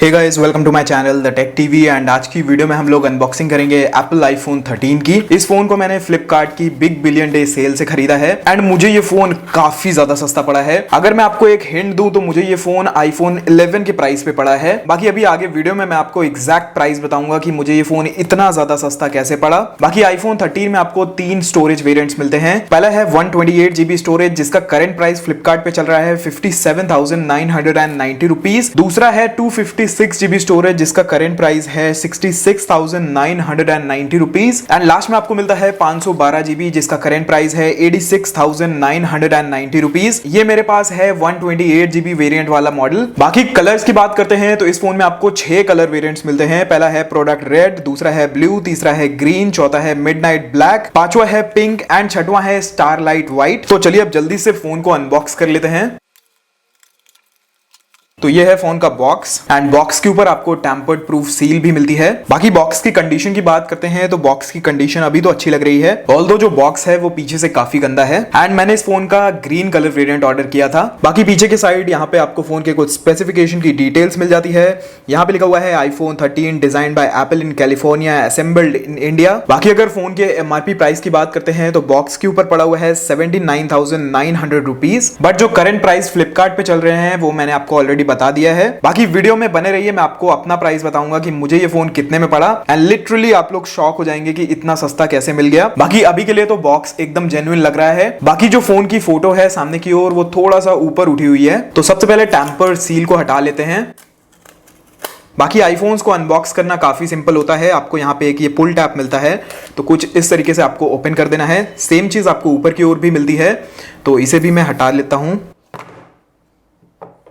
Hey guys, welcome to my channel the tech TV. And आज की video में हम लोग अनबॉक्सिंग करेंगे एप्पल आईफोन 13 की। इस फोन को मैंने फ्लिपकार्ट की बिग बिलियन डे सेल से खरीदा है एंड मुझे ये फोन काफी ज्यादा सस्ता पड़ा है। अगर मैं आपको एक हिंट दूं तो मुझे ये फोन आईफोन 11 के प्राइस पे पड़ा है। बाकी अभी आगे वीडियो में मैं आपको एग्जैक्ट प्राइस बताऊंगा कि मुझे ये फोन इतना ज्यादा सस्ता कैसे पड़ा। बाकी आईफोन 13 में आपको 3 स्टोरेज वेरिएंट्स मिलते हैं। पहला है 128 GB स्टोरेज जिसका करंट प्राइस फ्लिपकार्ट पे चल रहा है 57,990 रुपीज। दूसरा है 256 GB स्टोरेज जिसका करंट प्राइस है 66,990 रुपीज। एंड लास्ट में आपको मिलता है 512 GB जिसका करंट प्राइस है 86,990 रुपीज। ये मेरे पास है 128 GB वेरिएंट वाला मॉडल। बाकी कलर्स की बात करते हैं तो इस फोन में आपको 6 कलर वेरिएंट्स मिलते हैं। पहला है प्रोडक्ट रेड, दूसरा है ब्लू, तीसरा है ग्रीन, चौथा है मिडनाइट ब्लैक, पांचवा है पिंक एंड छठवां है स्टारलाइट व्हाइट। तो चलिए अब जल्दी से फोन को अनबॉक्स कर लेते हैं। तो ये है फोन का बॉक्स एंड बॉक्स के ऊपर आपको टेम्पर्ड प्रूफ सील भी मिलती है। बाकी बॉक्स की कंडीशन की बात करते हैं तो बॉक्स की कंडीशन अभी तो अच्छी लग रही है, ऑल्दो जो बॉक्स है वो पीछे से काफी गंदा है। एंड मैंने इस फोन का ग्रीन कलर वेरिएंट ऑर्डर किया था। बाकी पीछे के साइड यहाँ पे आपको फोन के कुछ स्पेसिफिकेशन की डिटेल्स मिल जाती है। यहाँ पे लिखा हुआ है iPhone 13 design by apple in California, assembled in India. बाकी अगर फोन के एमआरपी प्राइस की बात करते हैं तो बॉक्स के ऊपर पड़ा हुआ है 79,900 रुपीज, बट जो करंट प्राइस फ्लिपकार्ट पे चल रहे हैं वो मैंने आपको ऑलरेडी बता दिया है। बाकी वीडियो में बने रहिए, मैं आपको अपना प्राइस बताऊंगा कि मुझे ये फोन कितने में पड़ा एंड लिटरली आप लोग शॉक हो जाएंगे कि इतना सस्ता कैसे मिल गया। बाकी अभी के लिए तो बॉक्स एकदम जेन्युइन लग रहा है। बाकी जो फोन की फोटो है सामने की ओर वो थोड़ा सा ऊपर उठी हुई है, तो सबसे पहले टेम्पर्ड सील को हटा लेते हैं। बाकी आईफोन्स को अनबॉक्स करना काफी सिंपल होता है। आपको यहाँ पे एक ये पुल टैप मिलता है, तो कुछ इस तरीके से आपको ओपन कर देना है। सेम चीज आपको ऊपर की ओर भी मिलती है, तो इसे भी मैं हटा लेता हूं।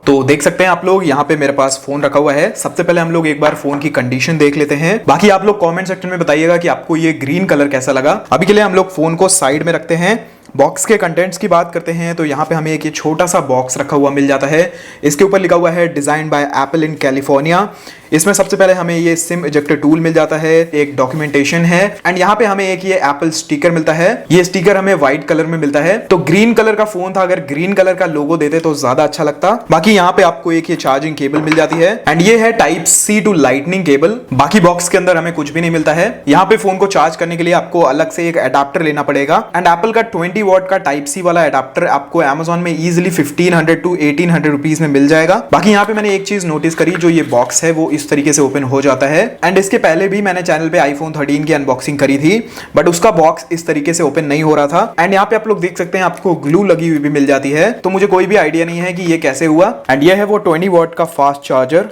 तो देख सकते हैं आप लोग यहाँ पे मेरे पास फोन रखा हुआ है। सबसे पहले हम लोग एक बार फोन की कंडीशन देख लेते हैं। बाकी आप लोग कमेंट सेक्शन में बताइएगा कि आपको ये ग्रीन कलर कैसा लगा। अभी के लिए हम लोग फोन को साइड में रखते हैं। बॉक्स के कंटेंट्स की बात करते हैं तो यहाँ पे हमें एक ये छोटा सा बॉक्स रखा हुआ मिल जाता है। इसके ऊपर लिखा हुआ है design by apple in California. इसमें सबसे पहले हमें ये सिम इजेक्टर टूल मिल जाता है, एक डॉक्यूमेंटेशन है एंड यहाँ पे हमें एक ये एप्पल स्टिकर मिलता है। ये स्टिकर हमें व्हाइट कलर में मिलता है। तो ग्रीन कलर का फोन था, अगर ग्रीन कलर का लोगो देते तो ज्यादा अच्छा लगता। बाकी यहाँ पे आपको एक ये चार्जिंग केबल मिल जाती है एंड ये है type C to lightning cable. बाकी बॉक्स के अंदर हमें कुछ भी नहीं मिलता है। यहाँ पे फोन को चार्ज करने के लिए आपको अलग से एक अडाप्टर लेना पड़ेगा एंड एप्पल का 20 वॉट का टाइप सी वाला अडाप्टर आपको Amazon में इजीली 1500 to 1800 रुपीज में मिल जाएगा। बाकी यहाँ पे मैंने एक चीज नोटिस करी, जो ये बॉक्स है वो इस तरीके से ओपन हो जाता है। एंड इसके पहले भी मैंने चैनल पे आईफोन 13 की अनबॉक्सिंग करी थी, बट उसका बॉक्स इस तरीके से ओपन नहीं हो रहा था। एंड यहाँ पे आप लोग देख सकते हैं आपको ग्लू लगी हुई भी मिल जाती है, तो मुझे कोई भी आइडिया नहीं है कि ये कैसे हुआ। एंड ये है वो 20 वॉट का फास्ट चार्जर।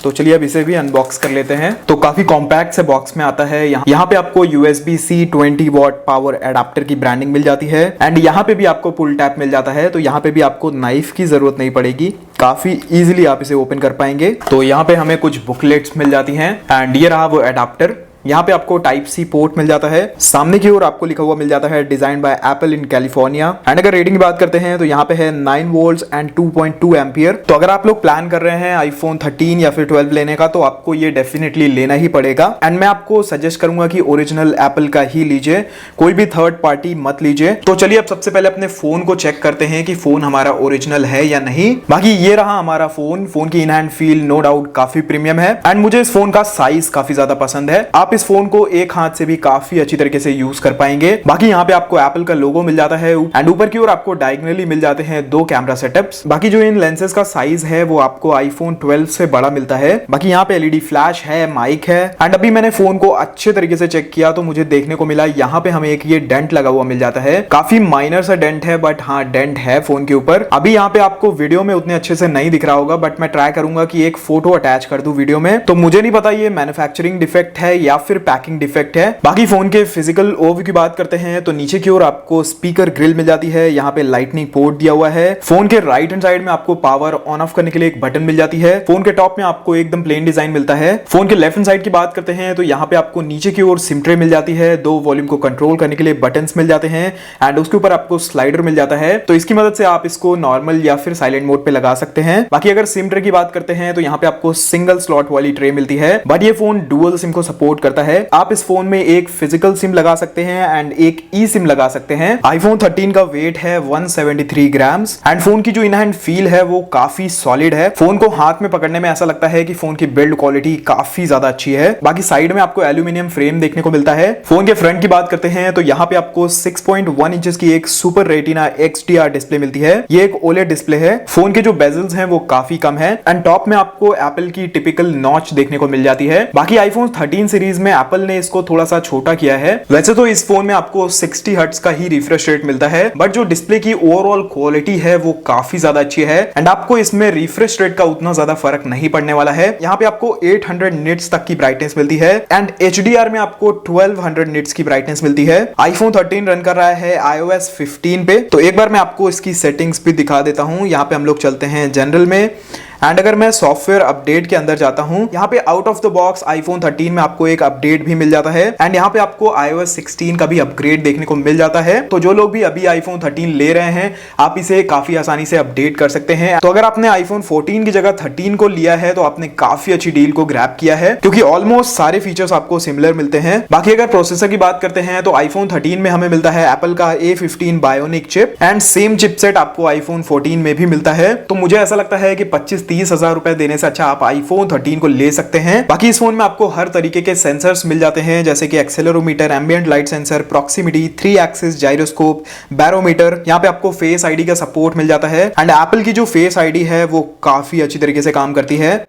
तो चलिए अब इसे भी अनबॉक्स कर लेते हैं। तो काफी कॉम्पैक्ट से बॉक्स में आता है। यहाँ पे आपको USB-C 20 वॉट पावर एडाप्टर की ब्रांडिंग मिल जाती है एंड यहाँ पे भी आपको पुल टैप मिल जाता है। तो यहाँ पे भी आपको नाइफ की जरूरत नहीं पड़ेगी, काफी इजीली आप इसे ओपन कर पाएंगे। तो यहाँ पे हमें कुछ बुकलेट्स मिल जाती हैं एंड ये रहा वो एडाप्टर। यहाँ पे आपको टाइप सी पोर्ट मिल जाता है। सामने की ओर आपको लिखा हुआ मिल जाता है design by apple in California. And अगर रेटिंग की बात करते हैं तो यहाँ पे है 9 वोल्ट्स एंड 2.2 एम्पियर। तो अगर आप लोग प्लान कर रहे हैं आईफोन 13 या फिर 12 लेने का तो आपको ये डेफिनेटली लेना ही पड़ेगा। एंड मैं आपको सजेस्ट करूंगा कि ओरिजिनल एप्पल का ही लीजिए, कोई भी थर्ड पार्टी मत लीजिए। तो चलिए अब सबसे पहले अपने फोन को चेक करते हैं कि फोन हमारा ओरिजिनल है या नहीं। बाकी ये रहा हमारा फोन। फोन की in hand feel no doubt काफी प्रीमियम है एंड मुझे इस फोन का साइज काफी ज्यादा पसंद है। आप इस फोन को एक हाथ से भी काफी अच्छी तरीके से यूज कर पाएंगे। बाकी यहाँ पे आपको एप्पल का लोगो मिल जाता है एंड ऊपर की ओर आपको डायगोनली मिल जाते हैं 2 कैमरा सेटअप्स। बाकी जो इन लेंसेज का साइज है वो आपको आईफोन 12 से बड़ा मिलता है। बाकी यहाँ पे एलईडी फ्लैश है, माइक है एंड अभी मैंने फोन को अच्छे तरीके से चेक किया तो मुझे देखने को मिला यहाँ पे हमें एक ये डेंट लगा हुआ मिल जाता है। काफी माइनर सा डेंट है, बट हाँ डेंट है फोन के ऊपर। अभी यहाँ पे आपको वीडियो में उतने अच्छे से नहीं दिख रहा होगा, बट मैं ट्राई करूंगा कि एक फोटो अटैच कर दूं वीडियो में। तो मुझे नहीं पता ये मैन्युफैक्चरिंग डिफेक्ट है या फिर पैकिंग डिफेक्ट है। बाकी फोन के फिजिकल ओवरव्यू की बात करते हैं तो नीचे की ओर आपको स्पीकर ग्रिल मिल जाती है। यहाँ पे लाइटनिंग पोर्ट दिया हुआ है। फोन के राइट हैंड साइड में आपको पावर ऑन ऑफ करने के लिए एक बटन मिल जाती है। फोन के टॉप में आपको एकदम प्लेन डिजाइन मिलता है। फोन के लेफ्ट हैंड साइड की बात करते हैं तो यहाँ पे आपको नीचे की ओर सिम ट्रे मिल जाती है। 2 वॉल्यूम को कंट्रोल करने के लिए बटन्स मिल जाते हैं एंड उसके ऊपर आपको स्लाइडर मिल जाता है। तो इसकी मदद से आप इसको नॉर्मल या फिर साइलेंट मोड पे लगा सकते हैं। बाकी अगर सिम ट्रे की बात करते हैं तो यहाँ पे आपको सिंगल स्लॉट वाली ट्रे मिलती है, बट ये फोन डुअल सिम को सपोर्ट करता है। आप इस फोन में एक फिजिकल सिम लगा सकते हैं एंड एक ई सिम लगा सकते हैं। आईफोन 13 का वेट है 173 ग्राम्स एंड फोन की जो इन हैंड फील है वो काफी सॉलिड है। फोन को हाथ में पकड़ने में ऐसा लगता है कि फोन की बिल्ड क्वालिटी काफी ज्यादा अच्छी है। बाकी साइड में आपको एल्यूमिनियम फ्रेम देखने को मिलता है। फोन के फ्रंट की बात करते हैं तो यहाँ पे आपको 6.1 इंचेस की एक सुपर रेटिना XDR डिस्प्ले मिलती है। ये एक OLED डिस्प्ले है। फोन के जो बेजल्स हैं वो काफी कम है एंड टॉप में आपको एप्पल की टिपिकल नॉच देखने को मिल जाती है। बाकी आईफोन 13 सीरीज में एप्पल ने इसको थोड़ा सा छोटा किया है। वैसे तो इस फोन में आपको 60 हर्ट्ज का ही रिफ्रेश रेट मिलता है, बट जो डिस्प्ले की ओवरऑल क्वालिटी है वो काफी ज्यादा अच्छी है एंड आपको इसमें रिफ्रेश रेट का उतना ज्यादा फर्क नहीं पड़ने वाला है। यहाँ पे आपको 800 निट्स तक की ब्राइटनेस मिलती है एंड HDR में आपको 1200 निट्स की ब्राइटनेस मिलती है। आईफोन 13 रन कर रहा है iOS 15 पे। तो एक बार मैं आपको इसकी सेटिंग्स भी दिखा देता हूं। यहाँ पे हम लोग चलते हैं जनरल में एंड अगर मैं सॉफ्टवेयर अपडेट के अंदर जाता हूं, यहाँ पे out of the box iPhone 13 में आपको एक अपडेट भी मिल जाता है एंड यहाँ पे आपको iOS 16 का भी अपग्रेड देखने को मिल जाता है। तो जो लोग भी अभी आईफोन 13 ले रहे हैं, आप इसे काफी आसानी से अपडेट कर सकते हैं। तो अगर आपने आईफोन 14 की जगह 13 को लिया है तो आपने काफी अच्छी डील को ग्रैब किया है, क्योंकि ऑलमोस्ट सारे फीचर्स आपको सिमिलर मिलते हैं। बाकी अगर प्रोसेसर की बात करते हैं तो आईफोन 13 में हमें मिलता है एप्पल का A15 bionic chip and same chipset आपको आईफोन 14 में भी मिलता है। तो मुझे ऐसा लगता है कि 25-30 हजार रुपए देने से अच्छा आप आईफोन 13 को ले सकते हैं। बाकी इस फोन में आपको हर तरीके के सेंसर्स मिल जाते हैं, जैसे कि accelerometer, ambient light sensor, proximity, 3 axis gyroscope, barometer. यहाँ पे आपको फेस आईडी का सपोर्ट मिल जाता है एंड एप्पल की जो फेस आईडी है वो काफी अच्छी तरीके से काम करती है,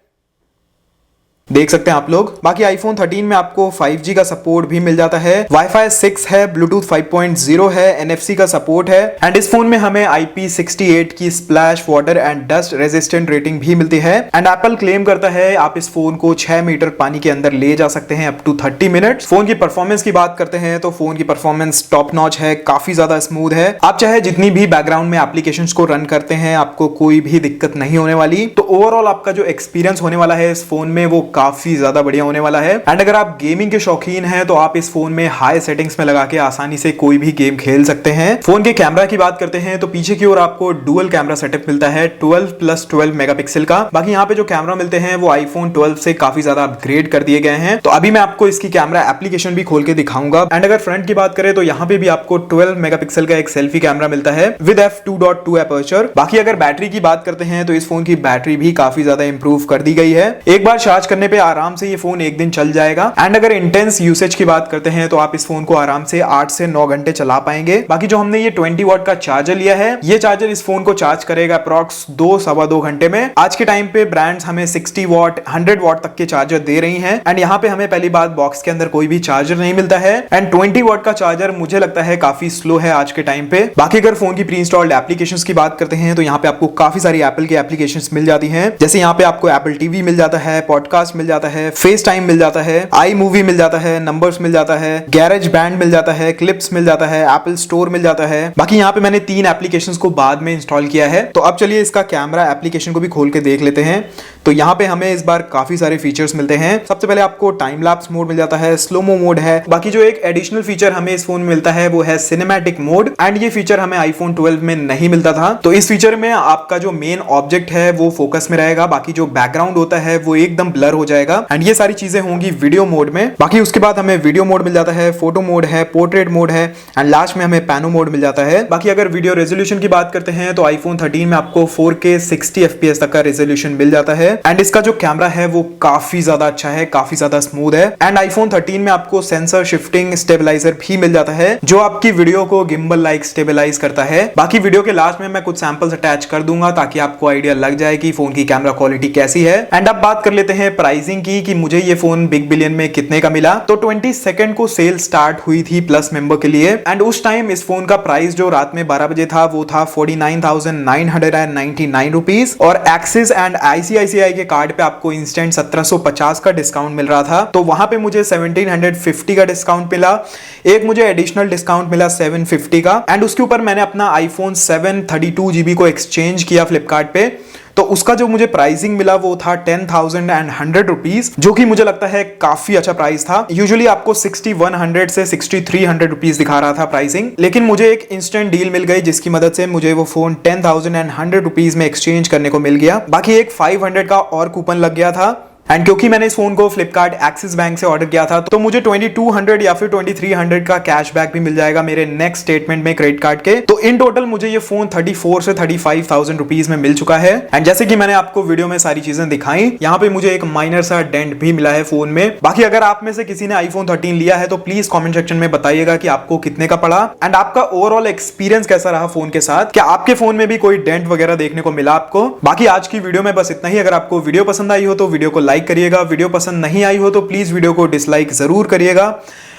देख सकते हैं आप लोग। बाकी आईफोन 13 में आपको 5G का सपोर्ट भी मिल जाता है, वाईफाई 6 है, ब्लूटूथ 5.0 है, NFC का सपोर्ट है एंड इस फोन में हमें IP68 की splash water and dust resistant rating भी मिलती है एंड एप्पल क्लेम करता है आप इस फोन को 6 मीटर पानी के अंदर ले जा सकते हैं अप टू 30 मिनट्स। फोन की परफॉर्मेंस की बात करते हैं तो फोन की परफॉर्मेंस टॉप नॉच है, काफी ज्यादा स्मूथ है। आप चाहे जितनी भी बैकग्राउंड में एप्लीकेशंस को रन करते हैं, आपको कोई भी दिक्कत नहीं होने वाली। तो ओवरऑल आपका जो एक्सपीरियंस होने वाला है इस फोन में वो काफी ज्यादा बढ़िया होने वाला है एंड अगर आप गेमिंग के शौकीन हैं तो आप इस फोन में हाई सेटिंग्स में लगा के आसानी से कोई भी गेम खेल सकते हैं। फोन के कैमरा की बात करते हैं तो पीछे की ओर आपको डुअल कैमरा सेटअप मिलता है 12+12 मेगापिक्सल का। बाकी यहाँ पे जो कैमरा मिलते हैं वो आईफोन 12 से काफी ज्यादा अपग्रेड कर दिए गए हैं। तो अभी मैं आपको इसकी कैमरा एप्लीकेशन भी खोल के दिखाऊंगा एंड अगर फ्रंट की बात करें तो यहाँ पे भी आपको 12 मेगापिक्सल का एक सेल्फी कैमरा मिलता है विद f2.2 एपर्चर। बाकी अगर बैटरी की बात करते हैं तो इस फोन की बैटरी भी काफी ज्यादा इंप्रूव कर दी गई है। एक बार चार्ज करने पे आराम से ये फोन एक दिन चल जाएगा एंड अगर इंटेंस यूसेज की बात करते हैं तो आप इस फोन को आराम से 8 से 9 घंटे चला पाएंगे। बाकी जो हमने ये 20 वॉट का चार्जर लिया है, ये चार्जर इस फोन को चार्ज करेगा अप्रॉक्स 2-2.25 घंटे में। आज के टाइम पे ब्रांड्स हमें 60 वॉट 100 वॉट तक के चार्जर दे रही हैं एंड यहाँ पे हमें पहली बात बॉक्स के अंदर कोई भी चार्जर नहीं मिलता है एंड 20 वॉट का चार्जर मुझे लगता है काफी स्लो है आज के टाइम पे। बाकी अगर फोन की प्री इंस्टॉल्ड एप्लीकेशंस की बात करते हैं तो यहाँ पे आपको काफी सारी एप्पल की एप्लीकेशंस मिल जाती हैं, जैसे यहाँ पे आपको एप्पल टीवी मिल जाता है, पॉडकास्ट मिल जाता है, फेस टाइम मिल जाता है, आई मूवी मिल जाता है, नंबर्स मिल जाता है, गैरेज बैंड मिल जाता है, क्लिप्स मिल जाता है, एप्पल स्टोर मिल जाता है। बाकी यहाँ पे मैंने 3 एप्लीकेशंस को बाद में इंस्टॉल किया है। तो अब चलिए इसका कैमरा एप्लीकेशन को भी खोल के देख लेते हैं। तो यहाँ पे हमें इस बार काफी सारे फीचर्स मिलते हैं। सबसे पहले आपको टाइम लैप्स मोड मिल जाता है, स्लोमो मोड है। बाकी जो एक एडिशनल फीचर हमें इस फोन में मिलता है वो है सिनेमैटिक मोड एंड ये फीचर हमें आईफोन 12 में नहीं मिलता था। तो इस फीचर में आपका जो मेन ऑब्जेक्ट है वो फोकस में रहेगा, बाकी जो बैकग्राउंड होता है वो एकदम ब्लर हो जाएगा एंड ये सारी चीजें होंगी वीडियो मोड में। बाकी उसके बाद हमें वीडियो मोड मिल जाता है, फोटो मोड है, पोर्ट्रेट मोड है एंड लास्ट में हमें पैनो मोड मिल जाता है। बाकी अगर वीडियो रेजोल्यूशन की बात करते हैं तो आईफोन 13 में आपको 4K 60 FPS तक का रेजोल्यूशन मिल जाता है एंड इसका जो कैमरा है वो काफी ज्यादा अच्छा है, काफी ज्यादा स्मूथ है एंड आईफोन 13 में आपको सेंसर शिफ्टिंग स्टेबलाइजर भी मिल जाता है जो आपकी वीडियो को गिम्बल लाइक स्टेबलाइज करता है। बाकी वीडियो के लास्ट में मैं कुछ सैंपल्स अटैच कर दूंगा ताकि आपको आइडिया लग जाए कि फोन की कैमरा क्वालिटी कैसी है। एंड अब बात कर लेते हैं प्राइसिंग की कि मुझे ये फोन बिग बिलियन में कितने का मिला। तो 22 को सेल स्टार्ट हुई थी प्लस मेंबर के लिए एंड उस टाइम इस फोन का प्राइस जो रात में 12 बजे था वो था 49,999 रुपीज और एक्सिस एंड ICICI के कार्ड पे आपको इंस्टेंट 1750 का डिस्काउंट मिल रहा था। तो वहां पे मुझे 1750 का डिस्काउंट मिला, एक मुझे एडिशनल डिस्काउंट मिला 750 का एंड उसके ऊपर मैंने अपना आईफोन 7 32GB को एक्सचेंज किया फ्लिपकार्ट पे। तो उसका जो मुझे प्राइसिंग मिला वो था 10,100 रुपीज, जो कि मुझे लगता है काफी अच्छा प्राइस था। यूजुअली आपको 6100 से 6300 रुपीज दिखा रहा था प्राइसिंग, लेकिन मुझे एक इंस्टेंट डील मिल गई जिसकी मदद से मुझे वो फोन 10,100 रुपीज में एक्सचेंज करने को मिल गया। बाकी एक 500 का और कूपन लग गया था एंड क्योंकि मैंने इस फोन को फ्लिपकार्ट एक्सिस बैंक से ऑर्डर किया था तो मुझे 2200 या फिर 2300 का कैशबैक भी मिल जाएगा मेरे नेक्स्ट स्टेटमेंट में क्रेडिट कार्ड के। तो इन टोटल मुझे ये फोन 34 से 35,000 रुपीज में मिल चुका है। एंड जैसे कि मैंने आपको वीडियो में सारी चीजें दिखाई, यहाँ पे मुझे एक माइनर सा डेंट भी मिला है फोन में। बाकी अगर आप में से किसी ने आईफोन 13 लिया है तो प्लीज कॉमेंट सेक्शन में बताइएगा कि आपको कितने का पड़ा एंड आपका ओवरऑल एक्सपीरियंस कैसा रहा फोन के साथ। क्या आपके फोन में भी कोई डेंट वगैरह देखने को मिला आपको? बाकी आज की वीडियो में बस इतना ही। अगर आपको वीडियो पसंद आई हो तो वीडियो को लाइक करिएगा, वीडियो पसंद नहीं आई हो तो प्लीज वीडियो को डिसलाइक जरूर करिएगा।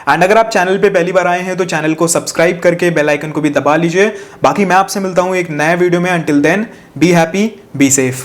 एंड अगर आप चैनल पे पहली बार आए हैं तो चैनल को सब्सक्राइब करके बेल आइकन को भी दबा लीजिए। बाकी मैं आपसे मिलता हूं एक नए वीडियो में। Until then be happy, be safe.